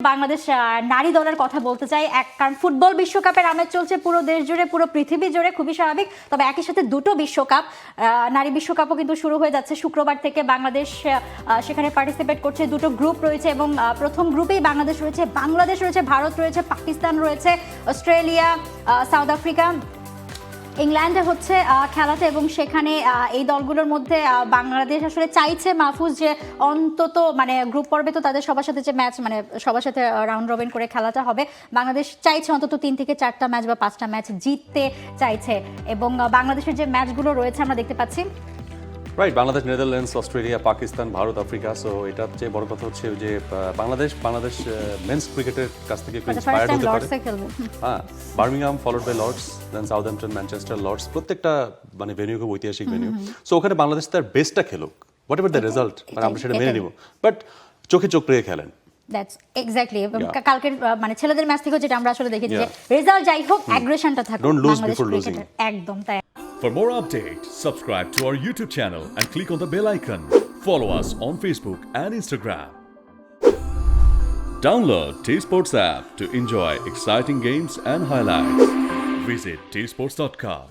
বাংলাদেশ নারী দলের কথা বলতে চাই কারণ ফুটবল বিশ্বকাপের আমেজ চলছে পুরো দেশ জুড়ে, পুরো পৃথিবী জুড়ে, খুবই স্বাভাবিক। তবে একই সাথে দুটো বিশ্বকাপ, নারী বিশ্বকাপও কিন্তু শুরু হয়ে যাচ্ছে শুক্রবার থেকে। বাংলাদেশ সেখানে পার্টিসিপেট করছে, দুটো গ্রুপ রয়েছে এবং প্রথম গ্রুপেই বাংলাদেশ রয়েছে, ভারত রয়েছে, পাকিস্তান রয়েছে, অস্ট্রেলিয়া, সাউথ আফ্রিকা, ইংল্যান্ডে হচ্ছে খেলাটা। এবং সেখানে এই দলগুলোর মধ্যে বাংলাদেশ আসলে চাইছে মাহফুজ যে অন্তত মানে গ্রুপ পর্বে তো তাদের সবার সাথে যে ম্যাচ মানে সবার সাথে রাউন্ড রবিন করে খেলাটা হবে, বাংলাদেশ চাইছে অন্তত 3 থেকে 4টা ম্যাচ বা 5টা ম্যাচ জিততে চাইছে। এবং বাংলাদেশের যে ম্যাচগুলো রয়েছে আমরা দেখতে পাচ্ছি right, Bangladesh, Netherlands, Australia, Pakistan, Bharat, Africa. So এটা চেয়ে বড় কথা হচ্ছে যে বাংলাদেশ মেন্স ক্রিকেটের কাছ থেকে একটু ইন্সপায়ার্ড হতে পারে। হ্যাঁ, Birmingham followed by Lord's, then Southampton, Manchester, Lord's, প্রত্যেকটা মানে ভেন্যু খুব ঐতিহাসিক ভেন্যু। সো ওখানে বাংলাদেশ তার বেস্টটা খেলুক, হোয়াট এভার দ্য রেজাল্ট, মানে আমরা সেটা মেনে নিব, বাট চোখে চোখ রেখে খেলেন। That's exactly. কালকের মানে ছেলেদের ম্যাচ থেকে যেটা আমরা আসলে দেখেছি যে রেজাল্ট যাই হোক, অ্যাগ্রেশনটা থাকুক, ডোন্ট লুজ বিফোর লুজিং। একদম তাই। For more updates, subscribe to our YouTube channel and click on the bell icon. Follow us on Facebook and Instagram. Download T-Sports app to enjoy exciting games and highlights. Visit tsports.com.